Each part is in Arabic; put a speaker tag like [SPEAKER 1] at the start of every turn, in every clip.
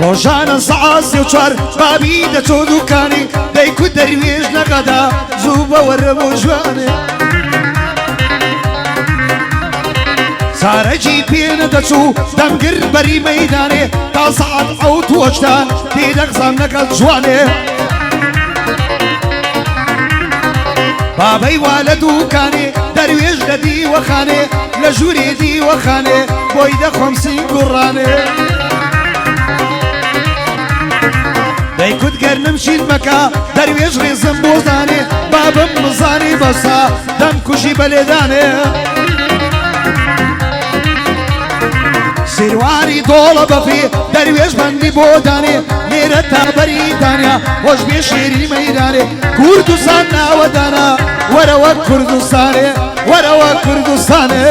[SPEAKER 1] روزانه سعاسي وشار بابي دا تودو كاني دايكو درويش نقدا زوبا ورمو جواني سارجي بين دچو دمگر بري ميداني تا ساعت اوت وجدان تيدك زمنك جواني بابي والدو كاني درويش ددي وخاني لجوري دي وخاني بويدا 50 قراني دايكو تقرن مشيت مكا درويش غيزم بوزاني بابم مزاني بسا دم كوشي بلداني سيرواني طولب في درويش بندي بوداني ميرتا بريدانيا وش بيشيري ميداني كردستان ودانا وروا كردستاني وروا كردستاني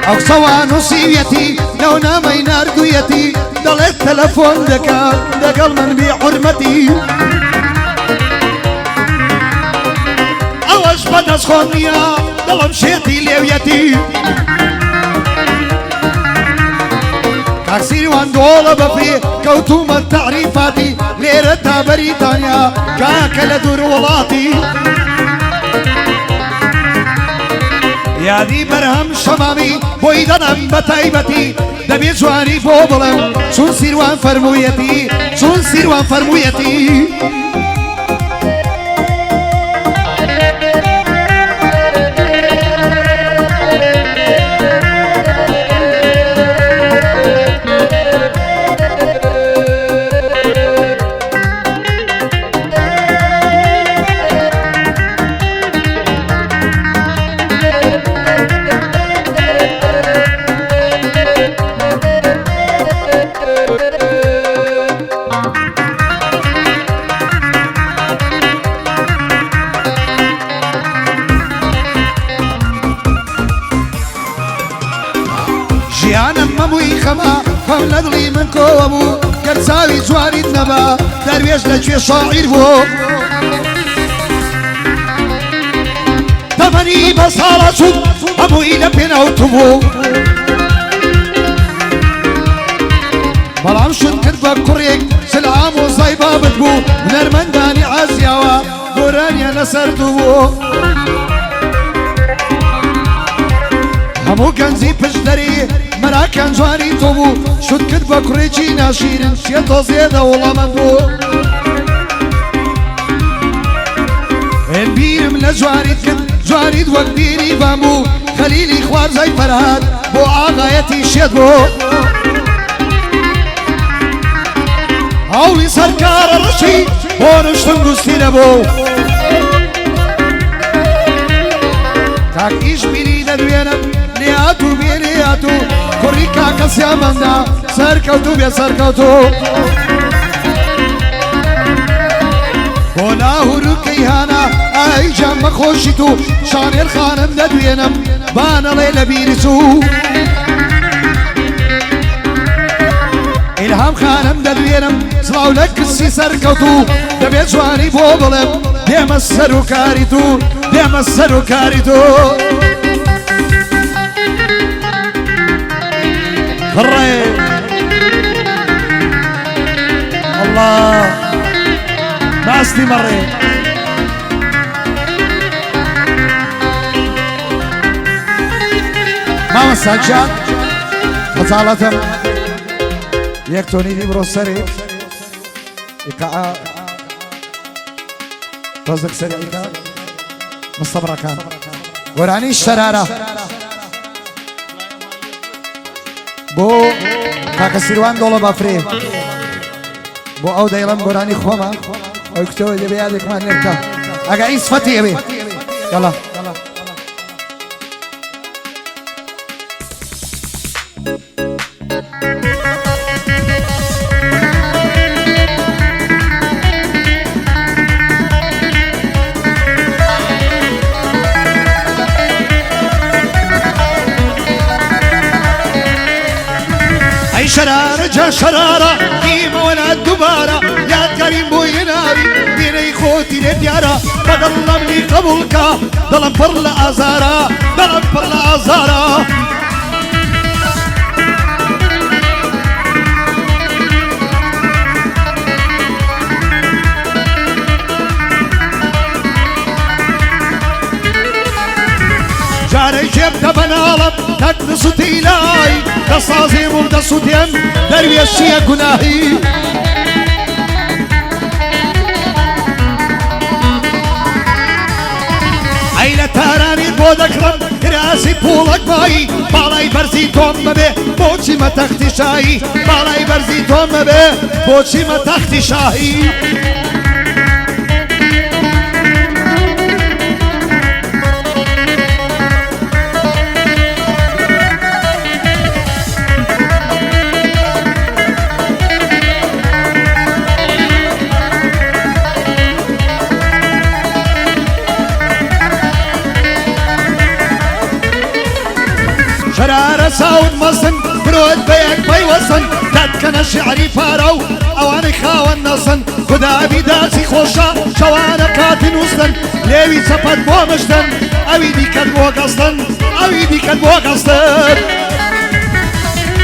[SPEAKER 1] او سوانو سيويتي لو نامي ناردويتي دل التلفون دقل من بحرمتي اوش بدس خونيا دل مشيتي ليويتي كاكسير وان دولة بفي كوتوم التعريفاتي ليرتا بريطانيا كاكل دور ولاتي يا دي برهم شمامي بويدنم بتايبتي دبي جواني بوبلم شون سيروان فرمويتي شون سيروان فرمويتي هم ندري من كوابو كرساوي جواري النبا درويش لجوي شاعر بو تمني بصالة شد أبو إيدا بين أوتوبو بلعم شد كدبا كوريك سلعام وصايبا بدبو نرمنداني عزياوا قرانيا نسر دوبو همو كنزي بشدري مراكن جواني توبو شد كدبا كوريكي ناشيرن شيطو زيادة والله من بو البيرم لجواني كد جواني دوك بيري بامو خليلي خوار زي فرهاد بو آغايتي شيد بو هولي سركار الرشي ونشتم قستين بو تاك إيش بيري ندوينم نياتو بينياتو كوريكا كسيا مندا سركوتو بيا سركوتو بولا هروكي هانا اي جام خوشتو شان الخانم ندوينم بانا ليلة بيرسو الهام خانم ندوينم صلاو لك السي سركوتو دبي جواني بوبلم ديما السرو كاريتو ديما السرو كاريتو فري الله ناستي مري ما مساجات فصالتم يكتوني دي بروسري إكاء رزق سريع إكاء مصطبرا كان وراني الشرارة بو كاكا سيروان دولا بافري بو او دايلم قراني خوما او يكتوي دي بيادك ما نركا اقا عيس فتي يبي يلا أي شرارة جا شرارة ديما ولا الدبارة يا كريم بو يناري ديني خوتي لديارة بدل مني قبولك ظلم برلا أزارة ظلم برلا أزارة جاري جبت بنالم تكن صوتي لاي قصاصي مبدا صوتين دربي الشيا قناهي عيلة تاراني بودكرم راسي بولك باي بالاي برزي توم ببه بوشي ما تختي شاي بالاي برزي توم ببه بوشي ما تختي شاي شرارة ساود مصن برود بيك بي وصن تدكن شعري فارو اواني خاون نصن خدا بيداسي خوشا شوانا كاتن وصن ليوي سفت بو مشتن اوي دي كد بو قصدن اوي دي كد بو قصدن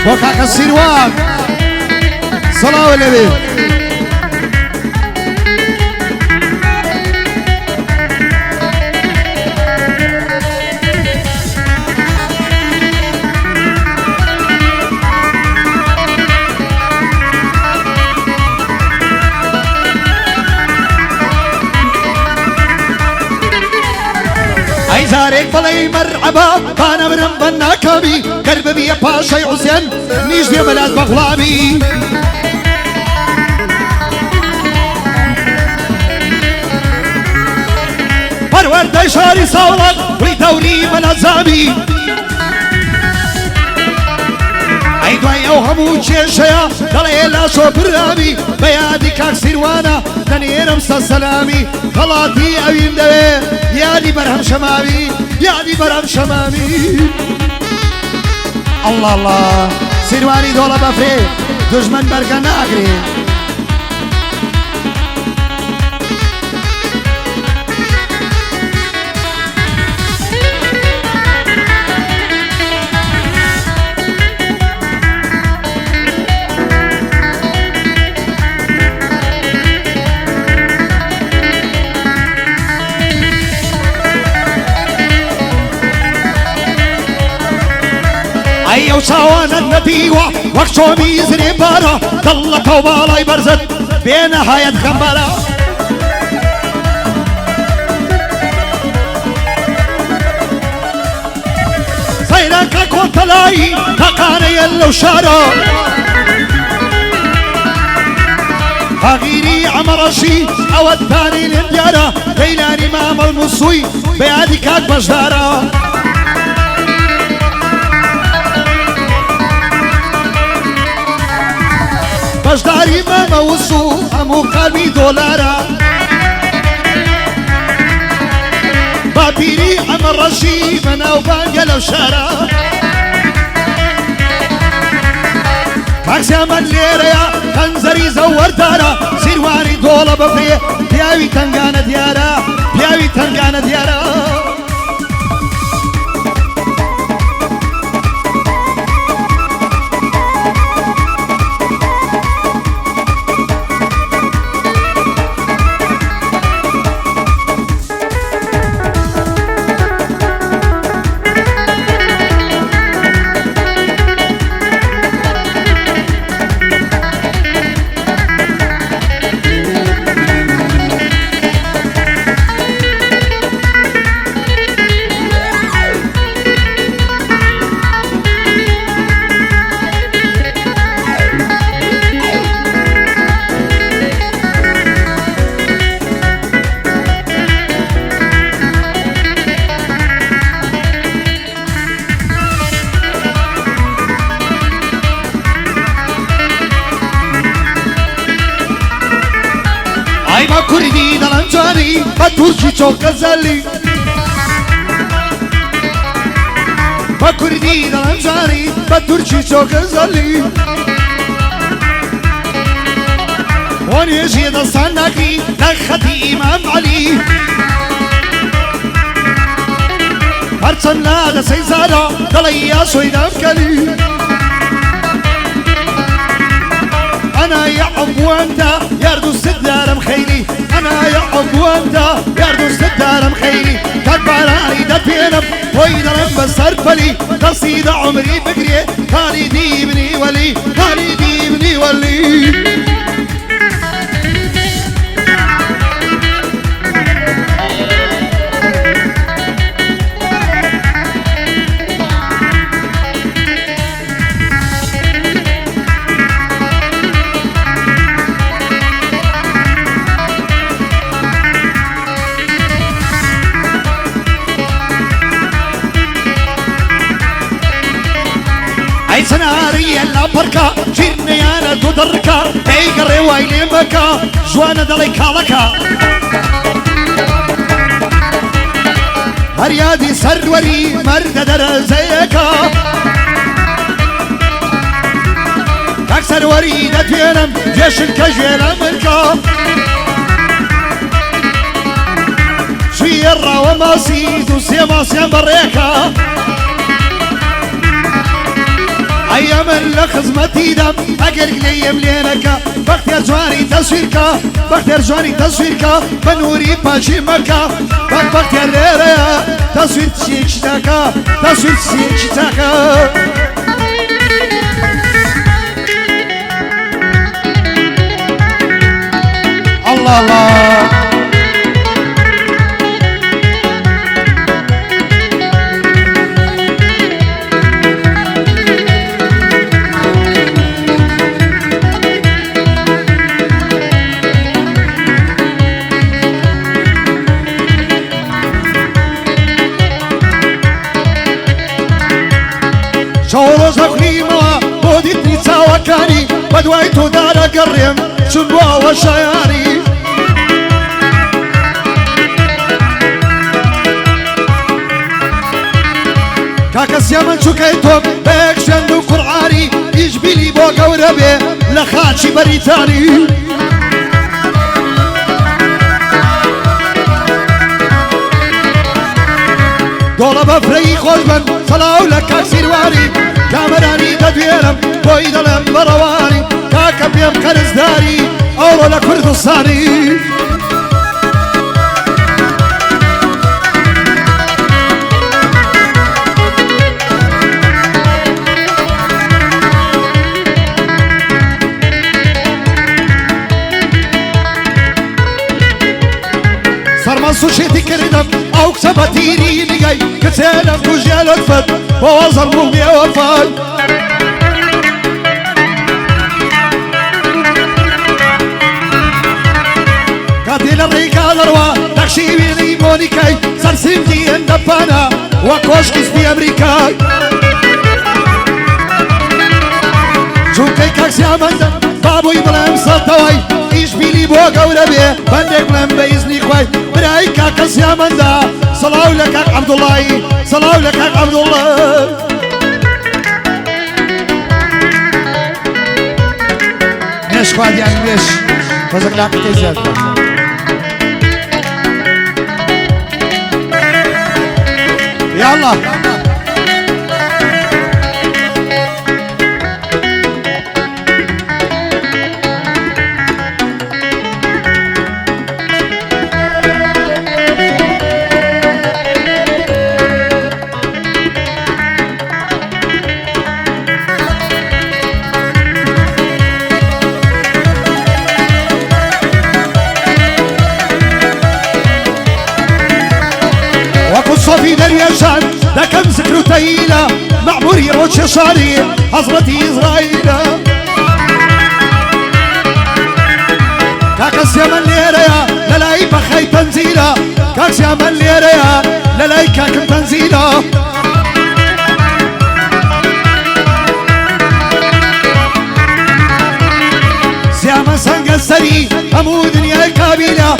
[SPEAKER 1] وكاك السيروان صلاة والنبي زارك بلاي مرحبا بانا من بنا كامي قلب بي باشا حسين نيش بي بلاد بغلامي پرورده شاری ساولك وی دوري من عزامي اي دوای او همو چشیا دلي لاشو برامي بيادي كاك سيروانا دنيرم سلامي غلطي اوين دوي يادي برهم شمامي يادي برهم شمامي الله الله سيرواني دولا بفري دجمن برقا ناقري ايو سوانا النبيوة وقشو ميزني بارا ضلك وبالاي برزت بين هاية خمبالا سيرانك كنت لاي تقاني يلو شارا غيري عمرشي او الثاني للديارة ليلاني مام المصوي بيادي كاك بجدارة بجداري ماما وصو همو قلبي دولارا بابيري عمر رشي منا وبانجا لو شارا كاكسي من ليريا خنزري زور دارا سيرواني دولا بفري بياوي تنغانا ديارا بياوي تنغانا ديارا كردي دلنجاني بتركي çok güzelli كردي دلنجاني بتركي çok güzelli ونيجي دستانكي نخدي إمام علي هرچن لا د سيزارا دليا سويدام كلي انا يا ابو انت يردو السدار مخيلي انا يا ابو انت يردو السدار مخيلي كبراني دبينم وين رب سرفلي قصيدة عمري بقري خالدي ابني ولي خالدي ابني ولي اي سناري لا بركا جيرني انا تدركا اي قري ويلي مكا جوانا دليكا لكا هريادي سروري مرد درزيكا كاك سروري دفينم جيش الكجيل امريكا شيرا وماسيد وسيما سيما بريكا ايام الخزمتي دم اقرق لي ملينكا بختير جواني تصويركا بختير جواني تصويركا بنوري باشي مكا بختير ريريا تصوير تشيك شتاكا تصوير تشيك شتاكا الله الله شورز أخيمة بوديتني تساوكاني بدويتو دار قريم شنبوا وشياني كاكس يمن شكيتم بيك شندو قرعاني يجبيلي بوغا وربي لخاتشي بريتاني دولا بفري خوشبن صلاو لك سيرواني كامراني تدويرم بويدلم برواني كاكا بيم قرز داري اورو لكرد الصاني صرمصو شيتي كردم او كسبتيني لقاي كتسالم وجال الفت ووزر بومي وفاي قاتل الريكال روا نقشي بيني مونيكاي سرسمتي اندفانا وكوشكس في امريكاي جوكي كاكس يا مندن بابو يبلم سلطواي ايش بيلي بوغا وربي بندك بلم بإذني خواي براي كاكس يا مندا صلاو لك عبد الله صلاو لك عبد الله مش خواد يعني مش فزك لاك تزاد يلا صوفي دريشان دا كم سكرو تايلا معموري روتش صاري حضرتي إسرائيل كاكس يا من ليريا للاي بخي تنزيلا كاكس يا من ليريا للاي كاكم تنزيلا سياما سنگ السري همو دنيا كابيلا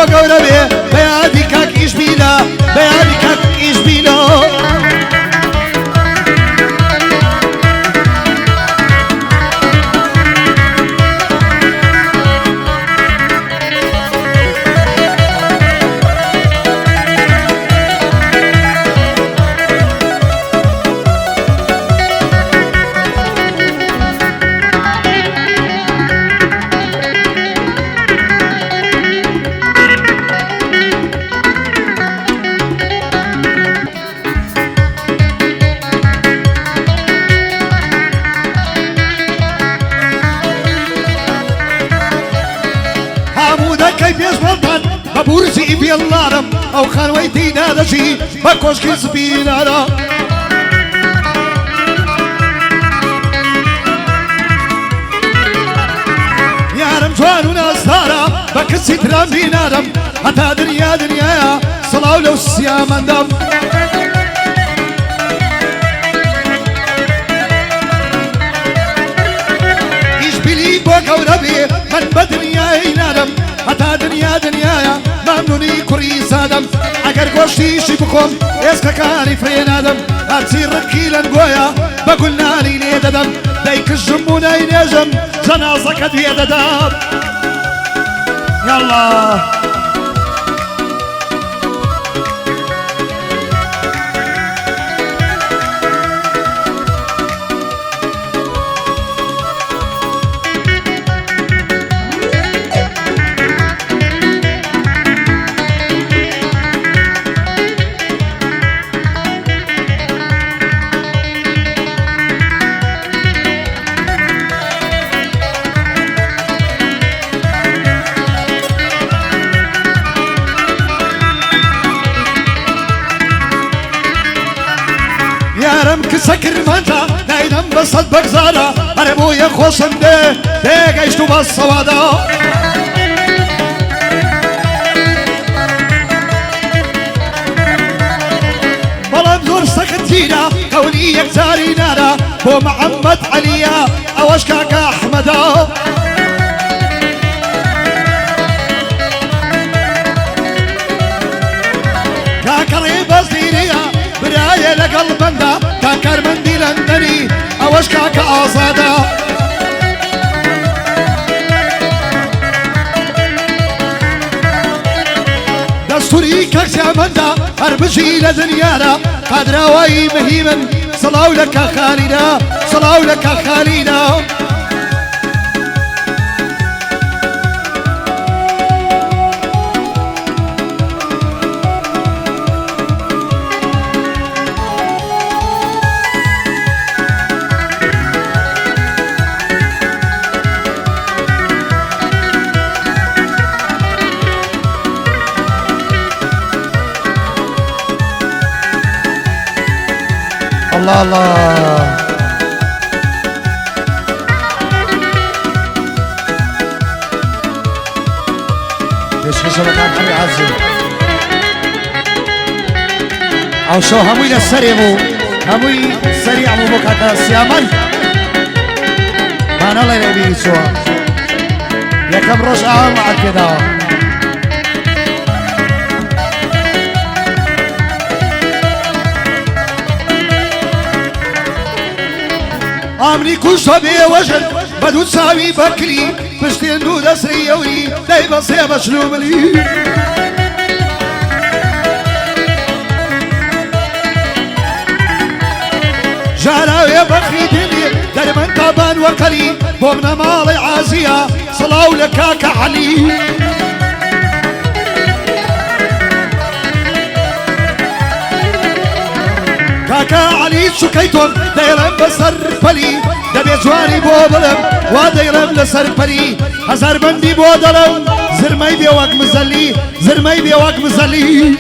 [SPEAKER 1] قورة بي بيادي كاك إيش بينا بيادي كاك إيش بينا بورزي في اللارم او خانويتي نادشي بكوش كسبين انا يا رم جوان وناس دارا بكسي ترام بين ادم حتى دنيا دنيا صلاة لو السيام اندم ايش بلي بوكا وربي من بدنيا ينادم حتى دنيا دنيايا ممنوني كوري سادم اگر گوشتی شی بخوم اسکا کاری فرین آدم هرچی رکیلن گویا بگل نانی نیددم دیک الجمو نای نیجم جنازه کدوی ددم یالله يارم كسكر مانتا داينم بصد بغزارا هربو يخوصم ده قيشتو بالصوادا بلان زور سكتينا قولي يكزاري نارا بو محمد عليا اوشكاك احمدا كاكري بصيريا براية لقلب بندا كاكر مندي لندني اوش كاكا آزادا دستوري كاكسي عمندا هربجي لدنيانا قادرا واي مهيما صلاو لك خالينا صلاو لك خالينا الله الله يسخش مكان حمي عزم او شو هموي للسريمو هموي سريع مو بكاتا سيامن ما نلا يبي سوا يا كم روش عام على كده عمري كوشا بي وجل بدو تساوي بكري بشتين دو دسري يوري دايما صيبا شلوم لي جارا يا بخي دنيا دربا طبان وقلي بومنا مالي عازية صلاو لكاك علي كاكا علي شكيتون دايرم بسر بلي دبي جواني بودلم ودايرم لسر بلي هزار بندي بودلم زرمي بيواق مزلي زرمي بيواق مزلي